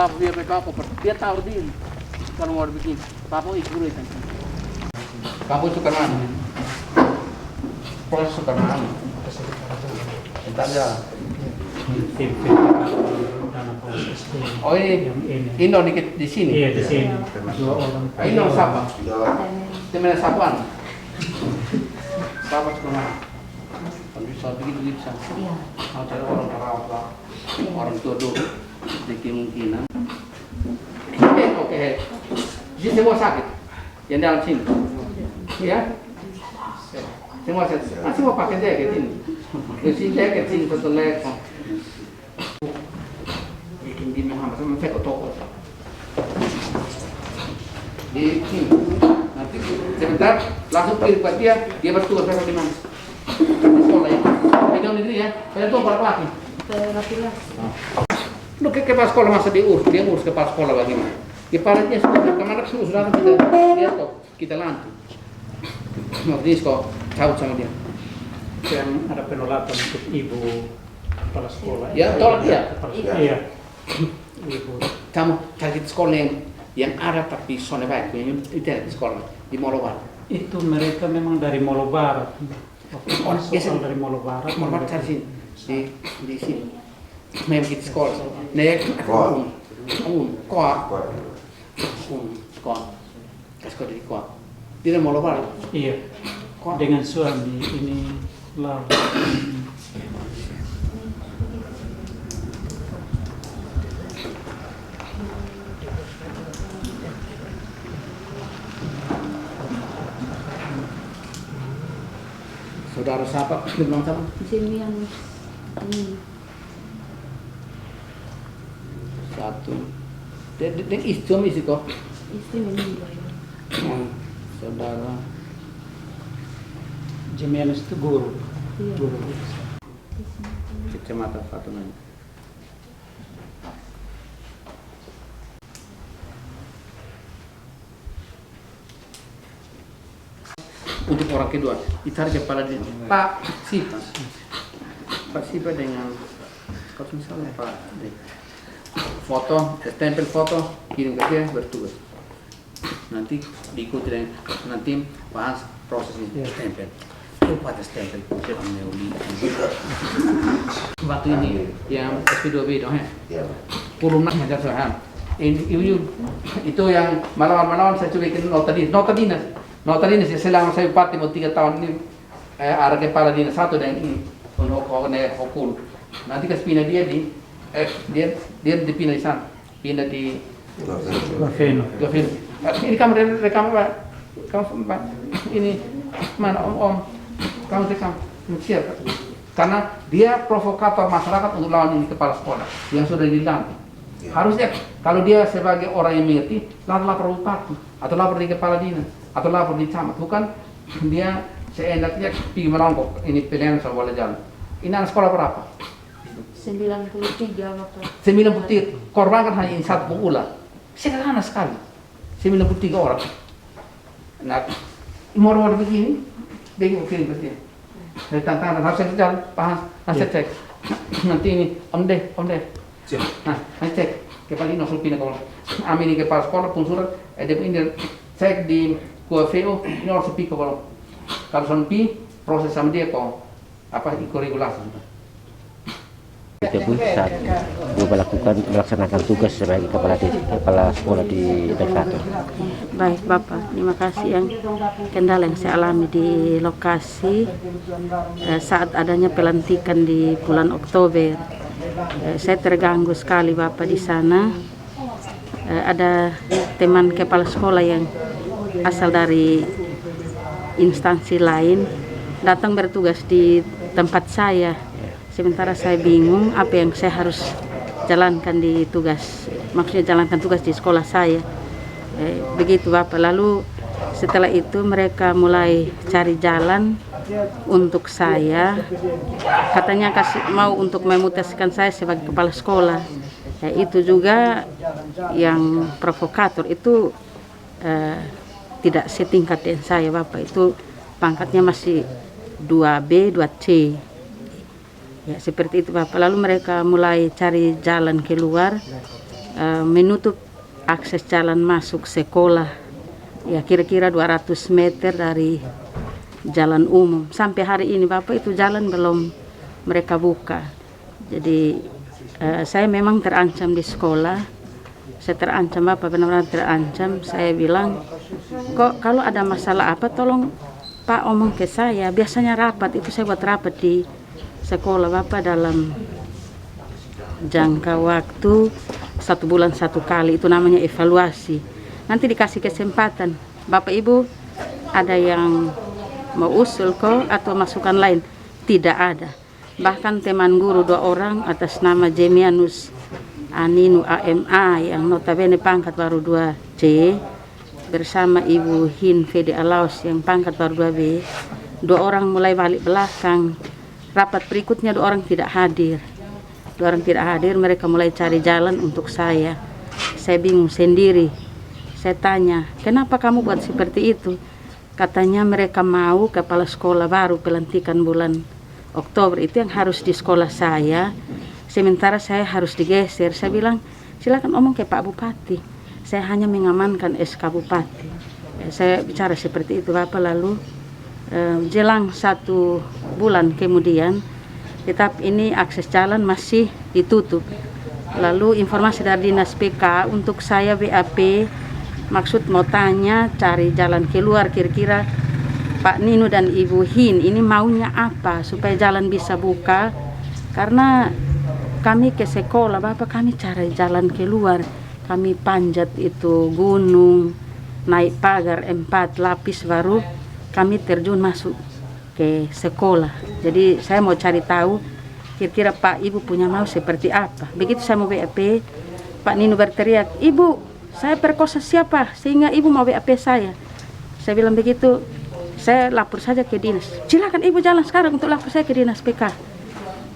Papa dia berapa dia tahu diri kalau mau bikin Papa ikut kan. Kamu suka mana? Proses suka mana? Entar ya. Oh ini dikit di sini. Iya di sini. Dua orang. Ini siapa? Temen siapa? Siapa suka mana? Kalau bisa begitu bisa. Iya. Mau cari orang perawat lah. Orang tua dulu. Sedikit kemungkinan. Oke. Jadi semua sakit. Yang dalam sini. Ya. Semua sakit. Semua pakai jaket ini. Di sini jaket sini satu leg. Di Muhammad sama saya ke toko. Di sini. Nanti sebentar langsung kirim ke dia bertugas di mana? Di sekolah ya. Pegang negeri ya. Pegang tuh berapa laki? Laki-laki. Lu ke kepala sekolah masa dia urus kepala sekolah bagaimana? Kepalanya sudah kemana sudah dia toh kita lanjut. Makanya kok cabut sama dia. Yang ada penolakan untuk ibu kepala sekolah. Ya tolak dia. Iya. Ibu. Kamu cari sekolah yang ada tapi zona baik, yang tidak di sekolah di Molo Barat. Itu mereka memang dari Molo Barat. Oh, Soal dari Molo Barat. Molo Barat cari sini di sini. Memang kita sekolah. Nek koa. Kasih di koa. Dia Molo Barat. Iya. Dengan suami ini lalu. Saudara siapa? Bilang siapa? Di sini yang ini. Satu. Dan istri kok. Istri meninggal. Saudara. Jemianus itu guru. Iya. Guru. Kecamatan Fatungan. Untuk orang kedua, ditarik kepala dia. Pak Sipa dengan kalau misalnya Pak foto, stempel foto, kirim ke dia bertugas. Nanti diikuti dengan nanti bahas proses ini stempel. Lupa ada stempel putih neuli. Waktu ini yang SP2B dong ya. Puluh nak macam saya. Itu yang malam-malam saya coba bikin nota dinas selama saya bupati mau 3 tahun ini ada kepala dinas satu dan ini untuk hukum. Nanti kasih pindah dia dia dipindah di sana, pindah di Gaveno. Ini kamu rekam Pak. Ini mana om kamu rekam siapa? Karena dia provokator masyarakat untuk lawan ini kepala sekolah yang sudah dilantik. Harusnya kalau dia sebagai orang yang mengerti, lapor bupati atau lapor di kepala dinas atau lapor di camat, bukan dia seenaknya pergi merongkok ini pilihan soal boleh jalan. Ini anak sekolah berapa? 93 Bapak. 93 korban kan hanya ini satu ular. Sederhana sekali. 93 orang. Nah, mau begini, bingung kirim ke dia. Dari tantangan harus saya jalan, paham? Saya cek. Nanti ini Om Deh. Nah, saya cek kepala ini langsung pindah ke Amin ini kepala sekolah pun surat, dia ini cek di KUFO ini harus pergi ke kalau sampai proses sama dia kok ikut regulasi. Tersebut saat melaksanakan tugas sebagai kepala sekolah di Dek1. Baik Bapak, terima kasih yang kendala yang saya alami di lokasi saat adanya pelantikan di bulan Oktober. Saya terganggu sekali Bapak di sana. Ada teman kepala sekolah yang asal dari instansi lain datang bertugas di tempat saya. Sementara saya bingung apa yang saya harus jalankan di tugas, maksudnya jalankan tugas di sekolah saya. Begitu Bapak. Lalu setelah itu mereka mulai cari jalan untuk saya, katanya mau untuk memutuskan saya sebagai kepala sekolah. Itu juga yang provokator itu tidak setingkat dengan saya Bapak, itu pangkatnya masih 2B, 2C. Ya seperti itu Bapak. Lalu mereka mulai cari jalan keluar menutup akses jalan masuk sekolah ya kira-kira 200 meter dari jalan umum. Sampai hari ini Bapak itu jalan belum mereka buka. Jadi saya memang terancam di sekolah. Saya terancam Bapak, benar-benar terancam. Saya bilang, kok kalau ada masalah apa tolong Pak omong ke saya. Biasanya rapat itu saya buat rapat di sekolah Bapak dalam jangka waktu 1 bulan 1 kali, itu namanya evaluasi. Nanti dikasih kesempatan Bapak Ibu ada yang mau usul kok atau masukan lain. Tidak ada. Bahkan teman guru 2 orang atas nama Jemianus Aninu AMA yang notabene pangkat baru 2C bersama Ibu Hin Fede Alaus yang pangkat baru 2B. 2 orang mulai balik belakang. Rapat berikutnya 2 orang tidak hadir. 2 orang tidak hadir, mereka mulai cari jalan untuk saya. Saya bingung sendiri. Saya tanya, kenapa kamu buat seperti itu? Katanya mereka mau kepala sekolah baru pelantikan bulan Oktober, itu yang harus di sekolah saya. Sementara saya harus digeser. Saya bilang, silakan omong ke Pak Bupati. Saya hanya mengamankan SK Bupati. Saya bicara seperti itu Bapak. Lalu jelang 1 bulan kemudian, tetap ini akses jalan masih ditutup. Lalu informasi dari Dinas PK untuk saya BAP, maksud mau tanya cari jalan keluar, kira-kira Pak Nino dan Ibu Hin ini maunya apa supaya jalan bisa buka. Karena kami ke sekolah Bapak, kami cari jalan keluar. Kami panjat itu gunung, naik pagar 4 lapis baru kami terjun masuk ke sekolah. Jadi saya mau cari tahu kira-kira Pak Ibu punya mau seperti apa. Begitu saya mau BAP, Pak Nino berteriak, "Ibu, saya perkosa siapa sehingga Ibu mau BAP saya?" Saya bilang begitu, saya lapor saja ke dinas. Silakan Ibu jalan sekarang untuk lapor saya ke dinas PK.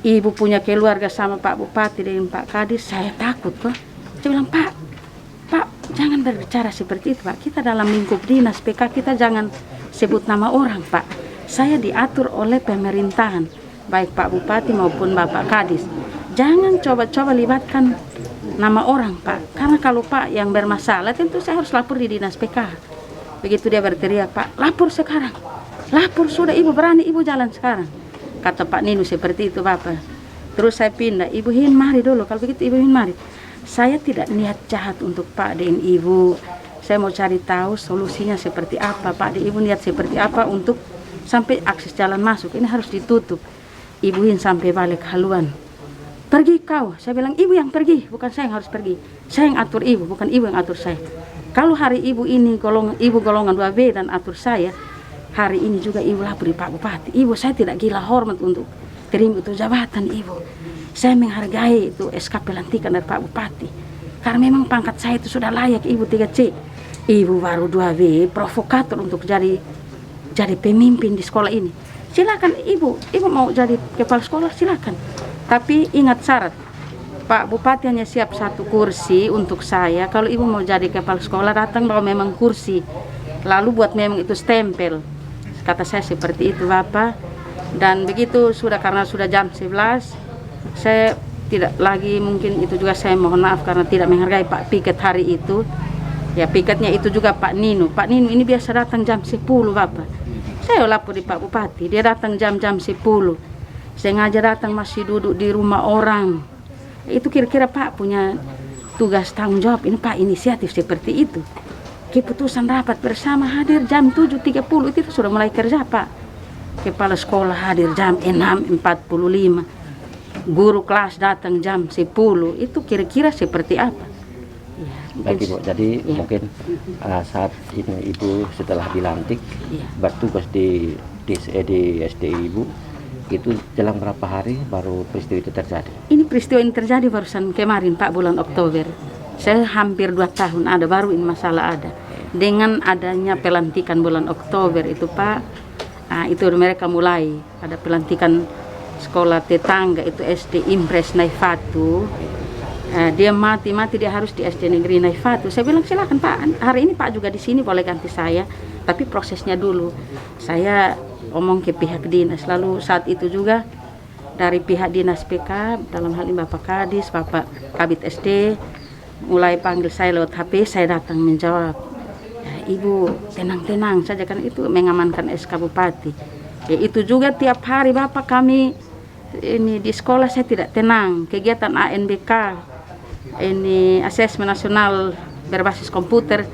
Ibu punya keluarga sama Pak Bupati dan Pak Kadis, saya takut kok. Saya bilang, Pak, jangan berbicara seperti itu Pak. Kita dalam lingkup dinas PK, kita jangan sebut nama orang Pak. Saya diatur oleh pemerintahan, baik Pak Bupati maupun Bapak Kadis. Jangan coba-coba libatkan nama orang Pak. Karena kalau Pak yang bermasalah, tentu saya harus lapor di dinas PK. Begitu dia berteriak, Pak, lapor sekarang. Lapor sudah Ibu, berani Ibu jalan sekarang. Kata Pak Nino seperti itu Bapak. Terus saya pindah, Ibu Hin mari dulu. Kalau begitu Ibu Hin mari. Saya tidak niat jahat untuk Pak dan Ibu. Saya mau cari tahu solusinya seperti apa. Pak dan Ibu niat seperti apa untuk sampai akses jalan masuk. Ini harus ditutup. Ibu Hin sampai balik haluan. Pergi kau. Saya bilang Ibu yang pergi, bukan saya yang harus pergi. Saya yang atur Ibu, bukan Ibu yang atur saya. Kalau hari Ibu ini Ibu golongan 2B dan atur saya, hari ini juga Ibu lapor di Pak Bupati. Ibu, saya tidak gila hormat untuk terima itu jabatan Ibu. Saya menghargai itu SK pelantikan dari Pak Bupati. Karena memang pangkat saya itu sudah layak Ibu 3C. Ibu baru 2B, provokator untuk jadi pemimpin di sekolah ini. Silakan Ibu mau jadi kepala sekolah silakan. Tapi ingat syarat. Pak Bupati hanya siap 1 kursi untuk saya. Kalau Ibu mau jadi kepala sekolah datang bawa memang kursi. Lalu buat memang itu stempel. Kata saya seperti itu Bapak. Dan begitu karena sudah jam 11, saya tidak lagi, mungkin itu juga saya mohon maaf karena tidak menghargai Pak Piket hari itu. Ya piketnya itu juga Pak Nino. Pak Nino ini biasa datang jam 10 Bapak. Saya lapor di Pak Bupati, dia datang jam 10. Sengaja datang masih duduk di rumah orang. Itu kira-kira Pak punya tugas tanggung jawab. Ini Pak inisiatif seperti itu. Keputusan rapat bersama hadir jam 7.30 itu sudah mulai kerja Pak. Kepala sekolah hadir jam 6.45. Guru kelas datang jam 10. Itu kira-kira seperti apa? Ya, Baik Ibu, jadi mungkin saat ini Ibu setelah dilantik bertugas di SD Ibu, itu jelang berapa hari baru peristiwa itu terjadi? Ini peristiwa ini terjadi barusan kemarin Pak, bulan Oktober. Saya hampir 2 tahun ada, baru ini masalah ada. Dengan adanya pelantikan bulan Oktober itu Pak, itu mereka mulai ada pelantikan sekolah tetangga itu SD Impres Naifatu. Dia mati dia harus di SD Negeri Naifatu. Saya bilang silakan Pak, hari ini Pak juga di sini boleh ganti saya, tapi prosesnya dulu. Saya omong ke pihak dinas. Lalu saat itu juga dari pihak dinas PK dalam hal ini Bapak Kadis, Bapak Kabit SD, mulai panggil saya lewat HP, saya datang menjawab. Ya, Ibu tenang-tenang saja, kan itu mengamankan SK Bupati. Ya, itu juga tiap hari Bapak kami ini di sekolah saya tidak tenang. Kegiatan ANBK, ini asesmen nasional berbasis komputer,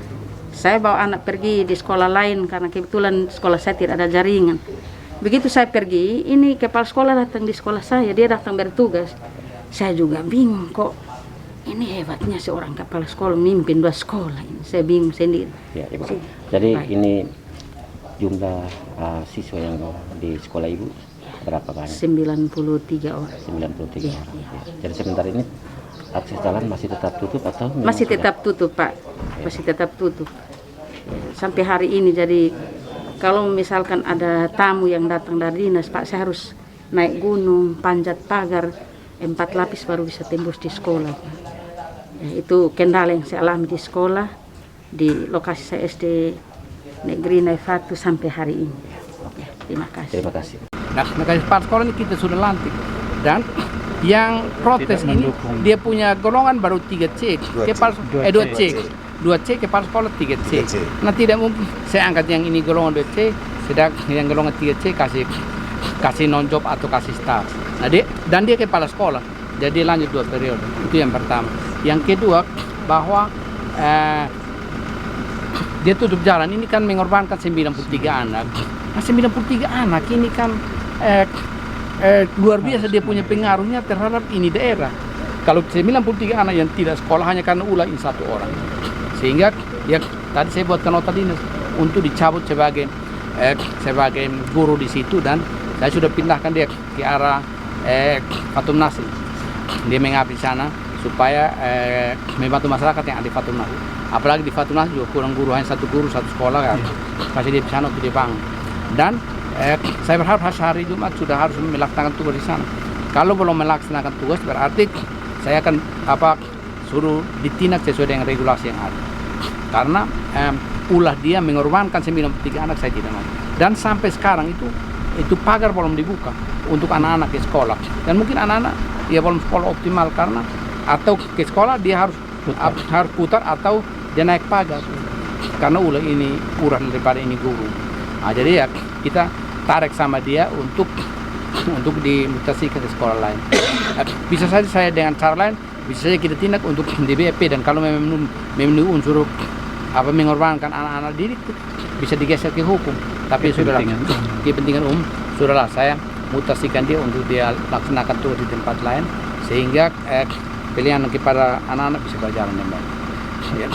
saya bawa anak pergi di sekolah lain karena kebetulan sekolah saya tidak ada jaringan. Begitu saya pergi, ini kepala sekolah datang di sekolah saya, dia datang bertugas. Saya juga bingung, kok ini hebatnya seorang kepala sekolah memimpin 2 sekolah ini. Saya bingung sendiri. Ya, Ibu. Jadi ini jumlah siswa yang di sekolah Ibu berapa banyak? 93 orang. 93 Iya, orang. iya. Ya. Jadi sementara ini akses jalan masih tetap tutup atau memang Masih sudah? tetap tutup, Pak. Masih tetap tutup. Sampai hari ini, jadi kalau misalkan ada tamu yang datang dari dinas, Pak, saya harus naik gunung, panjat pagar 4 lapis baru bisa tembus di sekolah. Ya, itu kendala yang saya alami di sekolah, di lokasi saya SD Negeri Naifatu sampai hari ini. Ya, terima kasih. Terima kasih. Nah, kepala sekolah ini kita sudah lantik, dan yang protes Tidak ini mendukung. dia punya golongan baru 3C, kepala 2C, kepala sekolah 3C. Nah, tidak mungkin saya angkat yang ini golongan 2C, sedang yang golongan 3C kasih non-job atau kasih staff. Nah, dan dia kepala sekolah, jadi lanjut 2 periode. Itu yang pertama. Yang kedua, bahwa dia tutup jalan ini kan mengorbankan 93 anak. Nah, 93 anak ini kan luar biasa dia punya pengaruhnya terhadap ini daerah. Kalau 93 anak yang tidak sekolah hanya karena ulah ini 1 orang. Sehingga ya tadi saya buatkan nota dinas untuk dicabut sebagai guru di situ, dan saya sudah pindahkan dia ke arah Fatum Nasir. Dia mengabdi sana supaya membantu masyarakat yang ada di Fatum Nasir. Apalagi di Fatum Nasir juga kurang guru, hanya 1 guru 1 sekolah kan. Kasih dia di sana untuk dibangun. Dan saya berharap hari Jumat sudah harus melaksanakan tugas di sana. Kalau belum melaksanakan tugas, berarti saya akan suruh ditindak sesuai dengan regulasi yang ada. Karena ulah dia mengorbankan 93 anak, saya tidak mau. Dan sampai sekarang itu pagar belum dibuka untuk anak-anak ke sekolah. Dan mungkin anak-anak ya belum sekolah optimal karena atau ke sekolah dia harus putar atau dia naik pagar. Karena ulah ini kurang daripada ini guru. Nah, jadi ya kita tarik sama dia untuk dimutasikan ke sekolah lain. Bisa saja saya dengan cara lain, bisa saja kita tindak untuk DBP, dan kalau memenuhi unsur mengorbankan anak-anak didik bisa digeser ke hukum. Tapi sudahlah, kepentingan umum sudahlah saya mutasikan dia untuk dia laksanakan tugas di tempat lain sehingga pilihan kepada anak-anak bisa berjalan dengan baik. Ya.